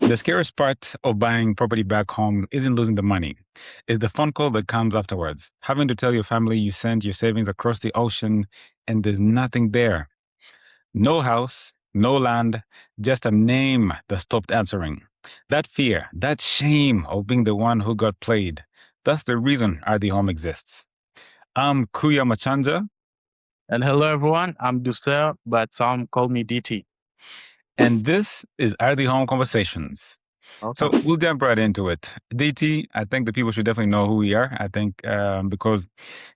The scariest part of buying property back home isn't losing the money. It's the phone call that comes afterwards. Having to tell your family you sent your savings across the ocean and there's nothing there. No house, no land, just a name that stopped answering. That fear, that shame of being the one who got played. That's the reason ArdhiHome exists. I'm Kuya Machanja, And hello, everyone. I'm Douceur, but some call me DT. and this is ArdhiHome Conversations. So Okay. we'll jump right into it. DT, I think the people should definitely know who we are. I think because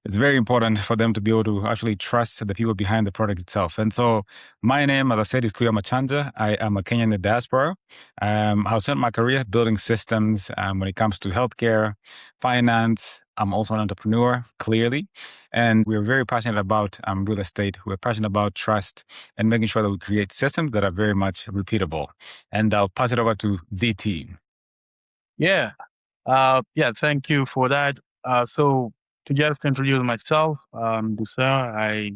it's very important for them to be able to actually trust the people behind the product itself. And so my name, as I said, is Kuya Machanja. I am a Kenyan in the diaspora. I've spent my career building systems when it comes to healthcare, finance. I'm also an entrepreneur, clearly. And we're very passionate about real estate. We're passionate about trust and making sure that we create systems that are very much repeatable. And I'll pass it over to DT. Yeah. Thank you for that. So to just introduce myself, Douceur, I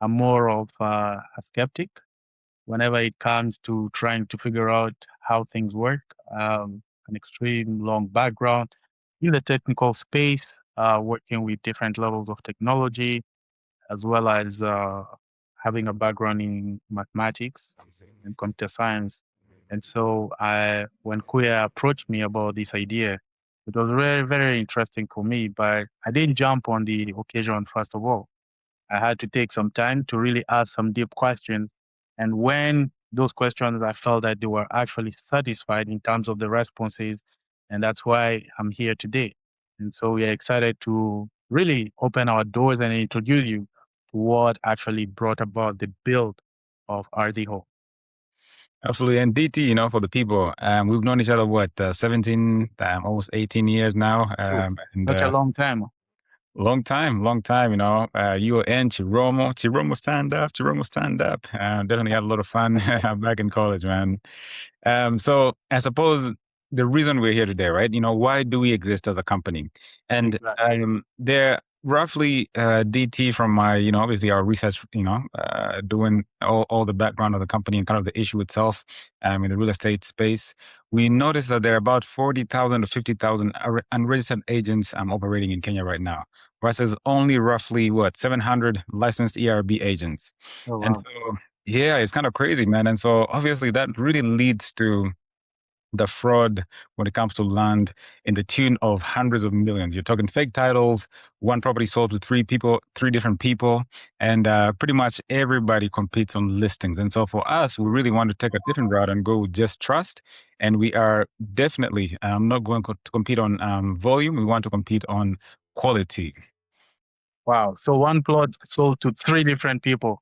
am more of a skeptic whenever it comes to trying to figure out how things work. An extreme long background in the technical space, working with different levels of technology, as well as having a background in mathematics and computer science. And so when Kuya approached me about this idea, it was very, very interesting for me, but I didn't jump on the occasion, first of all. I had to take some time to really ask some deep questions. And when those questions, I felt that they were actually satisfied in terms of the responses. And that's why I'm here today. And so we are excited to really open our doors and introduce you to what actually brought about the build of RDHO. Absolutely. And DT, for the people, we've known each other, 17, almost 18 years now. Oh, And such a long time. long time, you and Chiromo stand up, Chiromo stand up. Definitely had a lot of fun back in college, man. So I suppose the reason we're here today, right? Why do we exist as a company? And Exactly. there roughly DT from my, obviously our research, doing all the background of the company and kind of the issue itself in the real estate space, we noticed that there are about 40,000 to 50,000 unregistered agents operating in Kenya right now, versus only roughly 700 licensed ERB agents. Oh, And wow. so, yeah, it's kind of crazy, man. And so obviously that really leads to the fraud when it comes to land in the tune of hundreds of millions. You're talking fake titles, one property sold to three different people, and pretty much everybody competes on listings. And so for us, we really want to take a different route and go with just trust. And we are definitely not going to compete on volume. We want to compete on quality. Wow. So one plot sold to three different people.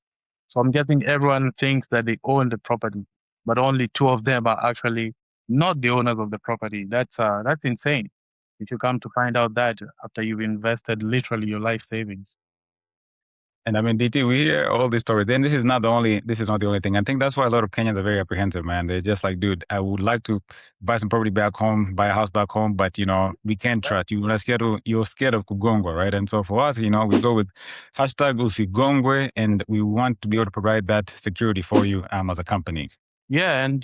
So I'm guessing everyone thinks that they own the property, but only two of them are actually not the owners of the property. That's insane. If you come to find out that after you've invested literally your life savings. And I mean, DT, we hear all these stories. Then this is not the only thing. I think that's why a lot of Kenyans are very apprehensive, man. They're just like, dude, I would like to buy some property back home, buy a house back home, but we can't trust you. You're scared of Kugongwe, right? And so for us, we go with hashtag Usigongwe, and we want to be able to provide that security for you as a company. Yeah, and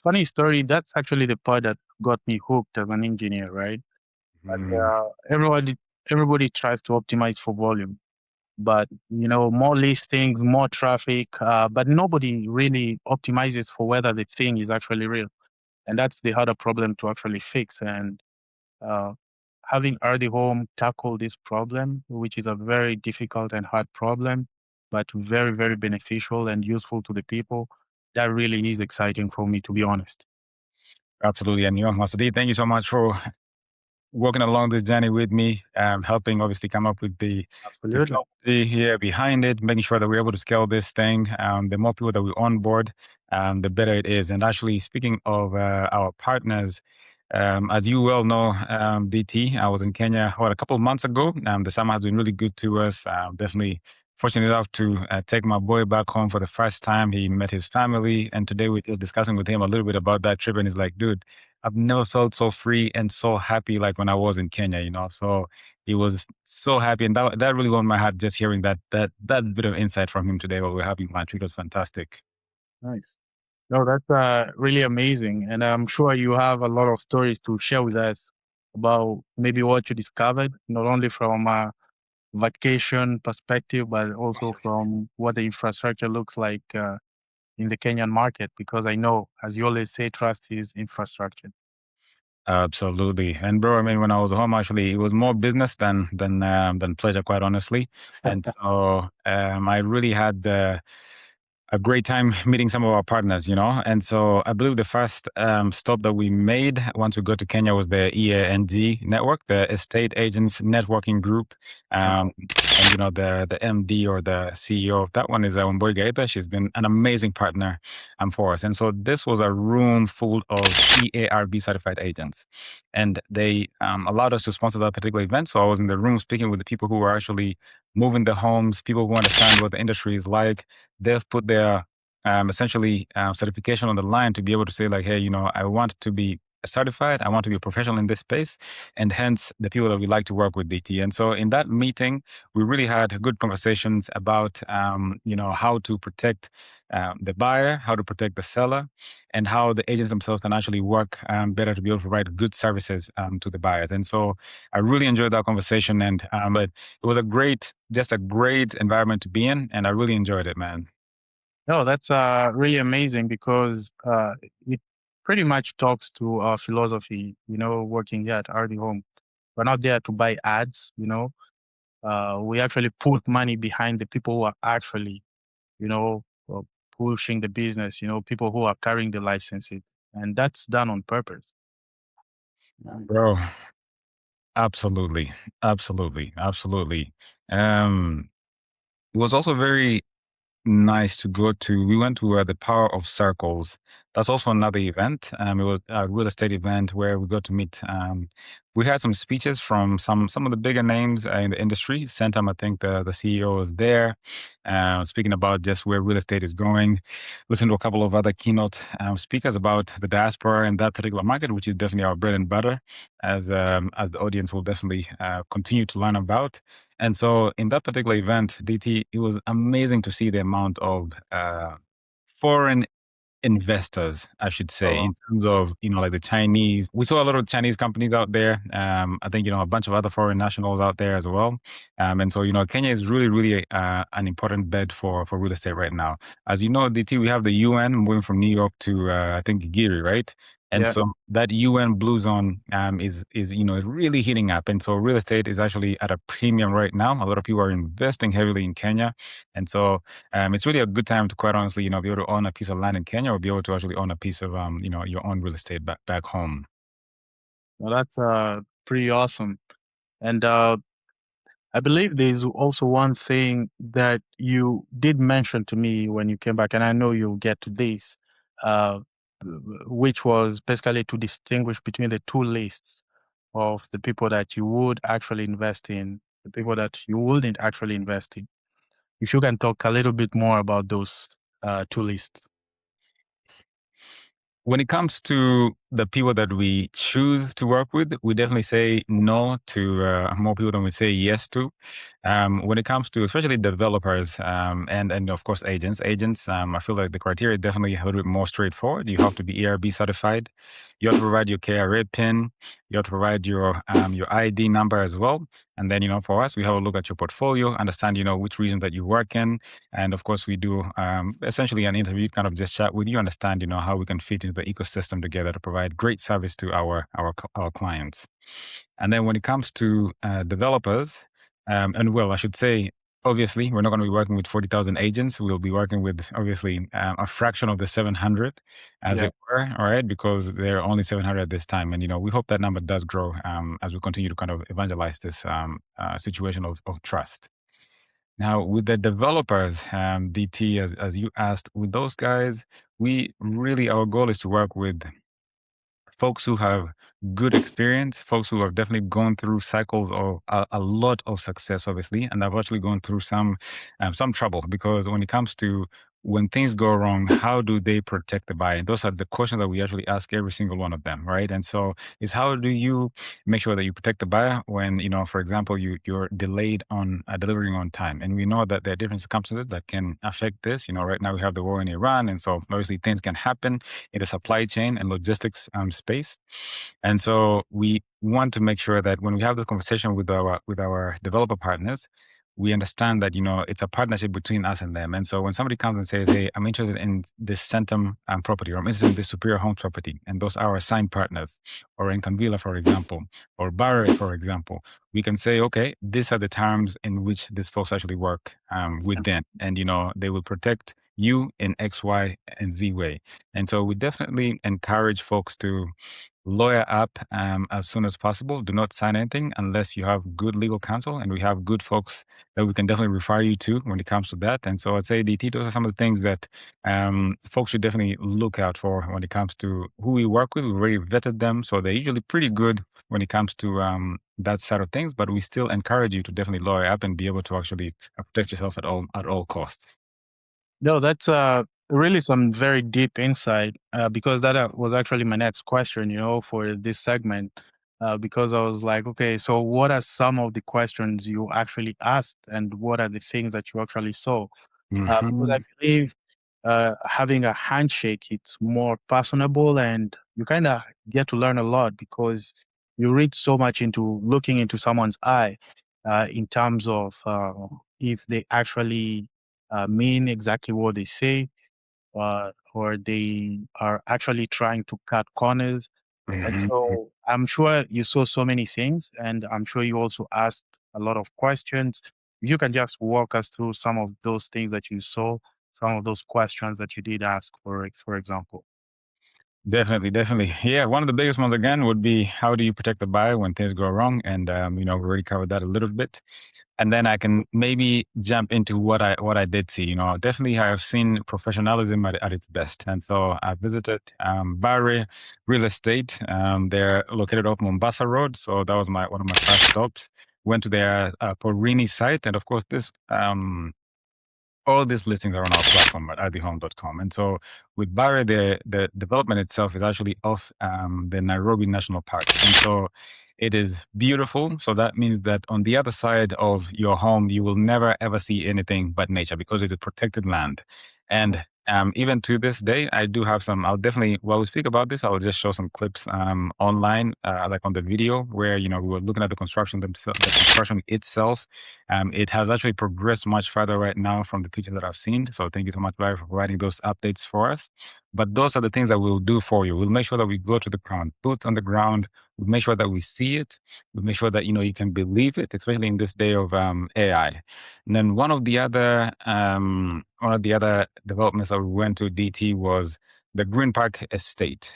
funny story. That's actually the part that got me hooked as an engineer, right? But Mm. everybody tries to optimize for volume, but more listings, more traffic, but nobody really optimizes for whether the thing is actually real, and that's the harder problem to actually fix. And uh, having Earthy Home tackle this problem, which is a very difficult and hard problem, but very, very beneficial and useful to the people, that really is exciting for me, to be honest. Absolutely. And, Masadi, thank you so much for walking along this journey with me, helping obviously come up with the Absolutely. technology here behind it, making sure that we're able to scale this thing. The more people that we onboard, the better it is. And actually, speaking of our partners, as you well know, DT, I was in Kenya a couple of months ago. The summer has been really good to us. Definitely fortunate enough to take my boy back home for the first time. He met his family, and today we're just discussing with him a little bit about that trip. And he's like, dude, I've never felt so free and so happy like when I was in Kenya. So he was so happy, and that really warmed my heart just hearing that bit of insight from him today while we're having lunch. It was fantastic. Nice. No, that's really amazing, and I'm sure you have a lot of stories to share with us about maybe what you discovered, not only from a vacation perspective, but also from what the infrastructure looks like in the Kenyan market. Because I know, as you always say, trust is infrastructure. Absolutely. And bro, I mean, when I was home, actually, it was more business than pleasure, quite honestly. And so I really had a great time meeting some of our partners, you know. And so I believe the first stop that we made once we got to Kenya was the EANG network, the Estate Agents Networking Group. Wow. And you know the MD or the CEO of that one is Wamboi Gaita. She's been an amazing partner for us. And so this was a room full of EARB certified agents, and they allowed us to sponsor that particular event. So I was in the room speaking with the people who were actually moving the homes, people who understand what the industry is like. They've put their essentially certification on the line to be able to say like, hey, you know, I want to be certified, I want to be a professional in this space, and hence the people that we like to work with, DT. And so in that meeting, we really had good conversations about you know, how to protect the buyer, how to protect the seller, and how the agents themselves can actually work better to be able to provide good services to the buyers. And so I really enjoyed that conversation, and but it was a great, just a great environment to be in, and I really enjoyed it, man. No, that's really amazing because it pretty much talks to our philosophy, you know, working here at ArdhiHome. We're not there to buy ads, you know. We actually put money behind the people who are actually, you know, pushing the business, you know, people who are carrying the licenses. And that's done on purpose. Bro, absolutely, absolutely, absolutely. Um, it was also very nice to go to. We went to the Power of Circles. That's also another event. It was a real estate event where we got to meet. We had some speeches from some of the bigger names in the industry. Centum, I think the CEO was there, speaking about just where real estate is going. Listen to a couple of other keynote speakers about the diaspora in that particular market, which is definitely our bread and butter, as the audience will definitely continue to learn about. And so in that particular event, DT, it was amazing to see the amount of foreign investors, I should say, Oh, in terms of, you know, like the Chinese. We saw a lot of Chinese companies out there. I think, you know, a bunch of other foreign nationals out there as well. And so, you know, Kenya is really, really an important bed for real estate right now. As you know, DT, we have the UN moving from New York to, I think, Giri, right? And yeah. so that UN blue zone is you know, is really heating up, and so real estate is actually at a premium right now. A lot of people are investing heavily in Kenya, and so it's really a good time to, quite honestly, you know, be able to own a piece of land in Kenya or be able to actually own a piece of, you know, your own real estate back home. Well, that's pretty awesome. And I believe there's also one thing that you did mention to me when you came back, and I know you'll get to this, uh, which was basically to distinguish between the two lists of the people that you would actually invest in, the people that you wouldn't actually invest in. If you can talk a little bit more about those two lists. When it comes to the people that we choose to work with, we definitely say no to more people than we say yes to. When it comes to especially developers and of course agents, I feel like the criteria is definitely a little bit more straightforward. You have to be ERB certified. You have to provide your KRA PIN. You have to provide your ID number as well. And then, you know, for us, we have a look at your portfolio, understand, you know, which region that you work in, and of course, we do essentially an interview, kind of just chat with you, understand, you know, how we can fit into the ecosystem together to provide great service to our clients. And then when it comes to developers, and well, I should say, obviously, we're not going to be working with 40,000 agents. We'll be working with obviously a fraction of the 700, as Yeah. it were, all right, because there are only 700 at this time. And, you know, we hope that number does grow as we continue to kind of evangelize this situation of trust. Now, with the developers, DT, as you asked, with those guys, we really, our goal is to work with folks who have good experience, folks who have definitely gone through cycles of a lot of success, obviously, and I've actually gone through some trouble, because when it comes to when things go wrong, how do they protect the buyer? Those are the questions that we actually ask every single one of them, right? And so is how do you make sure that you protect the buyer when, for example, you're delayed on delivering on time? And we know that there are different circumstances that can affect this. Right now we have the war in Iran, and so obviously things can happen in the supply chain and logistics space. And so we want to make sure that when we have this conversation with our developer partners, we understand that it's a partnership between us and them. And so when somebody comes and says, "Hey, I'm interested in this Centum property, or I'm interested in this Superior Home property," and those are our assigned partners, or Enkavilla, for example, or Barre, for example, we can say, "Okay, these are the terms in which these folks actually work with them, and they will protect you in X, Y, and Z way." And so we definitely encourage folks to lawyer up as soon as possible. Do not sign anything unless you have good legal counsel, and we have good folks that we can definitely refer you to when it comes to that. And so I'd say, DT, those are some of the things that folks should definitely look out for when it comes to who we work with. We've already vetted them, so they're usually pretty good when it comes to that side of things. But we still encourage you to definitely lawyer up and be able to actually protect yourself at all costs. No, that's really some very deep insight because that was actually my next question, for this segment. Because I was like, okay, so what are some of the questions you actually asked, and what are the things that you actually saw? Because I believe having a handshake, it's more personable, and you kind of get to learn a lot because you read so much into looking into someone's eye in terms of if they actually mean exactly what they say, or they are actually trying to cut corners. And so I'm sure you saw so many things, and I'm sure you also asked a lot of questions. If you can just walk us through some of those things that you saw, some of those questions that you did ask, for example. Definitely, definitely. Yeah, one of the biggest ones again would be how do you protect the buyer when things go wrong? And we already covered that a little bit. And then I can maybe jump into what I did see. Definitely I have seen professionalism at its best. And so I visited Barre Real Estate. They're located off Mombasa Road. So that was one of my first stops. Went to their Porini site. And of course, all these listings are on our platform at ArdhiHome.com. And so with Barre, the development itself is actually off the Nairobi National Park. And so it is beautiful. So that means that on the other side of your home, you will never ever see anything but nature because it is protected land. And even to this day, I do have some. I'll definitely, while we speak about this, I'll just show some clips online, like on the video, where we were looking at the construction themselves, the construction itself. It has actually progressed much further right now from the pictures that I've seen. So thank you so much, Barry, for providing those updates for us. But those are the things that we'll do for you. We'll make sure that we go to the ground, boots on the ground. We'll make sure that we see it. We'll make sure that you can believe it, especially in this day of AI. And then one of the other developments that we went to, DT, was the Green Park Estate,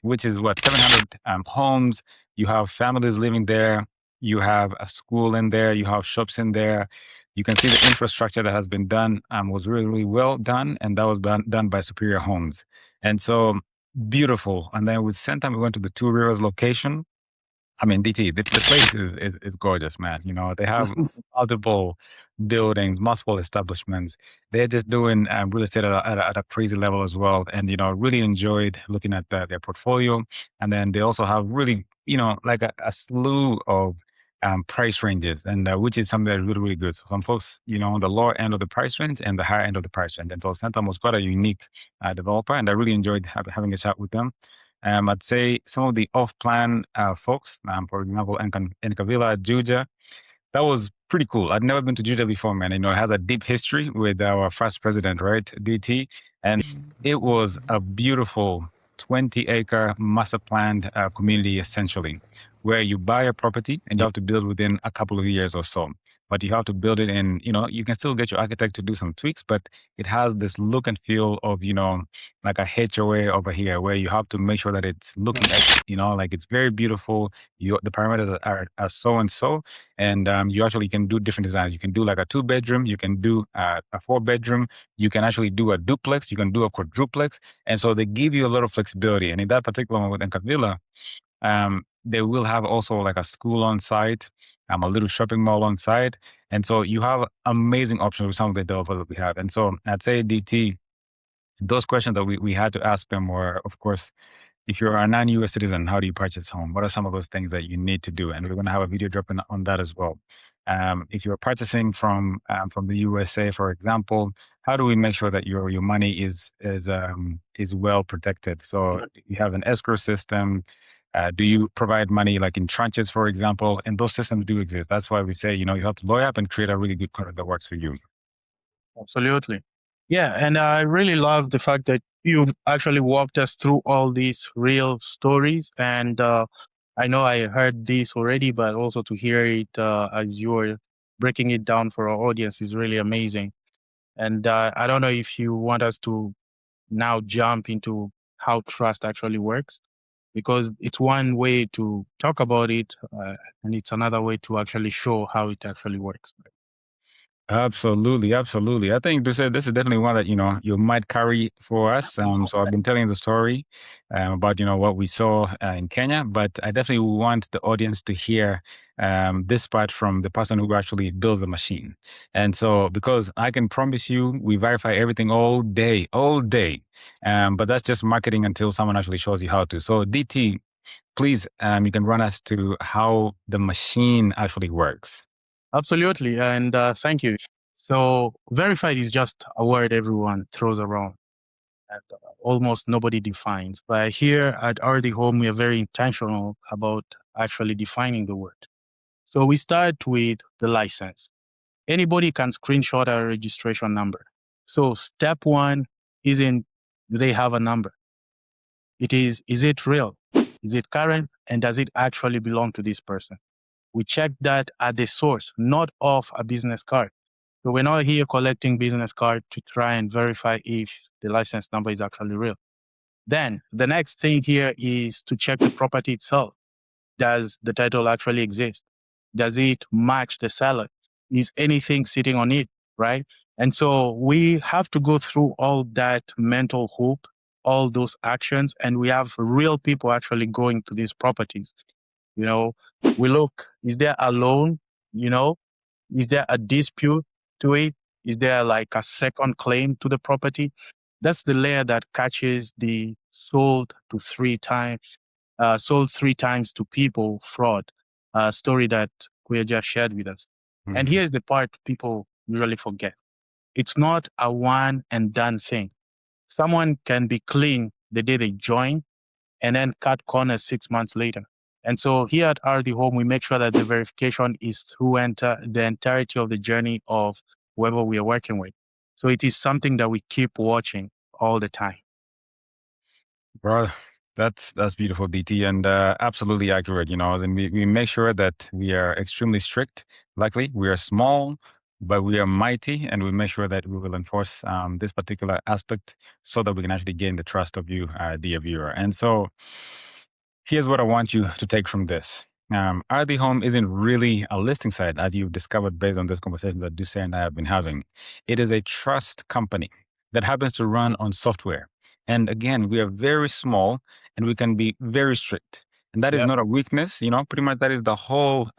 which is 700 homes. You have families living there. You have a school in there. You have shops in there. You can see the infrastructure that has been done was really, really well done, and that was done by Superior Homes. And so beautiful. And then with Centum, we went to the Two Rivers location. I mean, DT, the place is gorgeous, man. They have multiple buildings, multiple establishments. They're just doing real estate at a crazy level as well. And, really enjoyed looking at their portfolio. And then they also have really, like a slew of price ranges, and which is something that's really, really good. So some folks, on the lower end of the price range and the higher end of the price range. And so Centum was quite a unique developer, and I really enjoyed having a chat with them. I'd say some of the off-plan folks, for example, Enkavilla, Juja, that was pretty cool. I'd never been to Juja before, man. It has a deep history with our first president, right, DT? And it was a beautiful 20-acre master planned community, essentially, where you buy a property and you have to build within a couple of years or so. But you have to build it in, you can still get your architect to do some tweaks, but it has this look and feel of, like a HOA over here, where you have to make sure that it's looking at, like it's very beautiful. The parameters are so and so, and you actually can do different designs. You can do like a 2-bedroom, you can do a 4-bedroom, you can actually do a duplex, you can do a quadruplex, and so they give you a lot of flexibility. And in that particular one with Enkavilla, they will have also like a school on site, a little shopping mall on site, and so you have amazing options with some of the developers that we have. And so I'd say, DT, Those questions that we had to ask them were, of course, if you're a non-US citizen, how do you purchase home? What are some of those things that you need to do? And we're going to have a video dropping on that as well. If you're purchasing from the USA, for example, how do we make sure that your money is well protected? So you have an escrow system. Do you provide money like in tranches, for example? And those systems do exist. That's why we say, you have to lawyer up and create a really good product that works for you. Absolutely. Yeah. And I really love the fact that you've actually walked us through all these real stories. And I know I heard this already, but also to hear it as you're breaking it down for our audience is really amazing. And I don't know if you want us to now jump into how trust actually works, because it's one way to talk about it, and it's another way to actually show how it actually works. Absolutely, absolutely. I think this is definitely one that you might carry for us. So I've been telling the story about what we saw in Kenya, but I definitely want the audience to hear this part from the person who actually builds the machine. And so, because I can promise you, we verify everything all day, all day. But that's just marketing until someone actually shows you how to. So DT, please, you can run us to how the machine actually works. Absolutely. And thank you. So, verified is just a word everyone throws around and almost nobody defines. But here at ArdhiHome, we are very intentional about actually defining the word. So, we start with the license. Anybody can screenshot a registration number. So, step one isn't do they have a number? It is it real? Is it current? And does it actually belong to this person? We check that at the source, not off a business card. So we're not here collecting business card to try and verify if the license number is actually real. Then the next thing here is to check the property itself. Does the title actually exist? Does it match the seller? Is anything sitting on it, right? And so we have to go through all that mental hoop, all those actions, and we have real people actually going to these properties. We look, is there a loan? Is there a dispute to it? Is there like a second claim to the property? That's the layer that catches the sold 3 times to people fraud story that Kuya just shared with us. Mm-hmm. And here's the part people usually forget. It's not a one and done thing. Someone can be clean the day they join and then cut corners 6 months later. And so here at ArdhiHome, we make sure that the verification is through the entirety of the journey of whoever we are working with. So it is something that we keep watching all the time. Bro, that's beautiful, DT, and absolutely accurate. And we make sure that we are extremely strict. Luckily, we are small, but we are mighty, and we make sure that we will enforce this particular aspect so that we can actually gain the trust of you, dear viewer. And so, here's what I want you to take from this. ArdhiHome isn't really a listing site, as you've discovered based on this conversation that Douceur and I have been having. It is a trust company that happens to run on software. And again, we are very small and we can be very strict. And that is not a weakness, pretty much that is the whole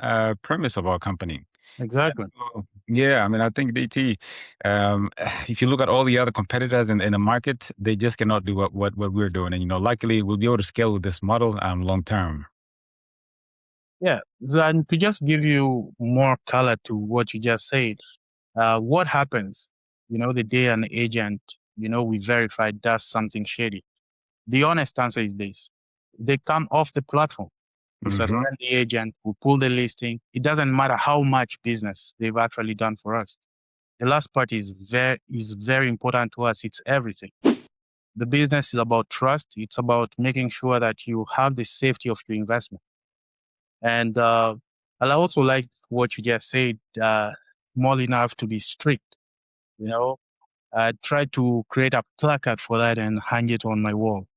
premise of our company. Exactly. So, yeah, I mean, I think DT, if you look at all the other competitors in the market, they just cannot do what we're doing. And, luckily, we'll be able to scale with this model long term. Yeah. So, and to just give you more color to what you just said, what happens, the day an agent, we verified does something shady? The honest answer is this. They come off the platform. We suspend the agent, we pull the listing. It doesn't matter how much business they've actually done for us. The last part is very important to us. It's everything. The business is about trust. It's about making sure that you have the safety of your investment. And I also like what you just said, more enough to be strict. I try to create a placard for that and hang it on my wall.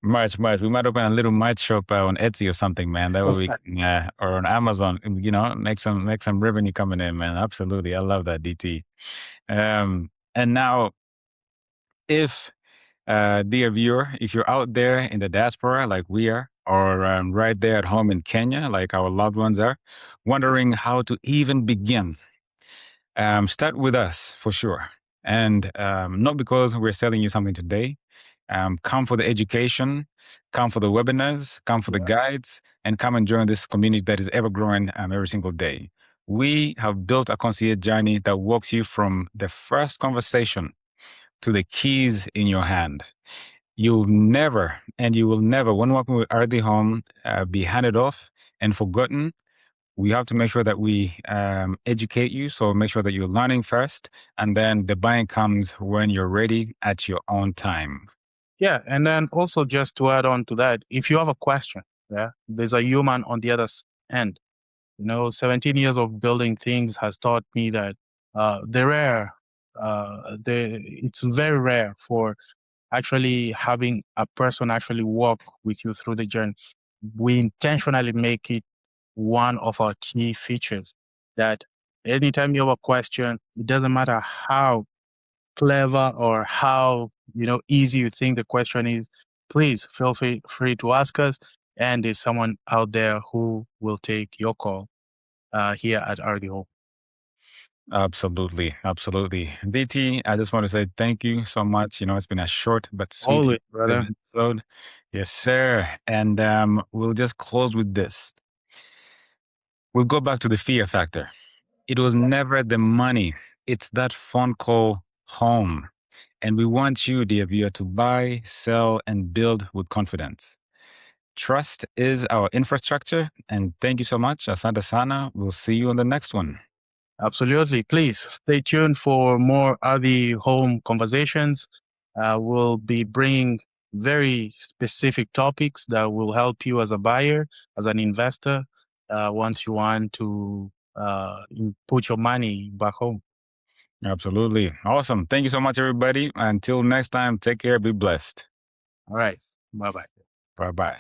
Much. We might open a little merch shop on Etsy or something, man. That would be, or on Amazon. Make some revenue coming in, man. Absolutely, I love that, DT. And now, if dear viewer, if you're out there in the diaspora like we are, or right there at home in Kenya, like our loved ones are, wondering how to even begin, start with us for sure. And not because we're selling you something today. Come for the education, come for the webinars, come for the guides, and come and join this community that is ever growing every single day. We have built a concierge journey that walks you from the first conversation to the keys in your hand. You'll never, and you will never, when working with ArdhiHome, be handed off and forgotten. We have to make sure that we educate you. So make sure that you're learning first, and then the buying comes when you're ready at your own time. Yeah, and then also just to add on to that, if you have a question, there's a human on the other end. 17 years of building things has taught me that it's very rare for actually having a person actually walk with you through the journey. We intentionally make it one of our key features that anytime you have a question, it doesn't matter how clever or how easy you think the question is, please feel free to ask us, and there's someone out there who will take your call here at ArdhiHome. Absolutely. DT, I just want to say thank you so much. It's been a short but sweet Always, brother. episode. Yes, sir. And we'll just close with this. We'll go back to the fear factor. It was never the money. It's that phone call home. And we want you, dear viewer, to buy, sell, and build with confidence. Trust is our infrastructure. And thank you so much. Asante sana. We'll see you on the next one. Absolutely. Please stay tuned for more ArdhiHome Conversations. We'll be bringing very specific topics that will help you as a buyer, as an investor, once you want to put your money back home. Absolutely. Awesome. Thank you so much, everybody. Until next time, take care. Be blessed. All right. Bye-bye. Bye-bye.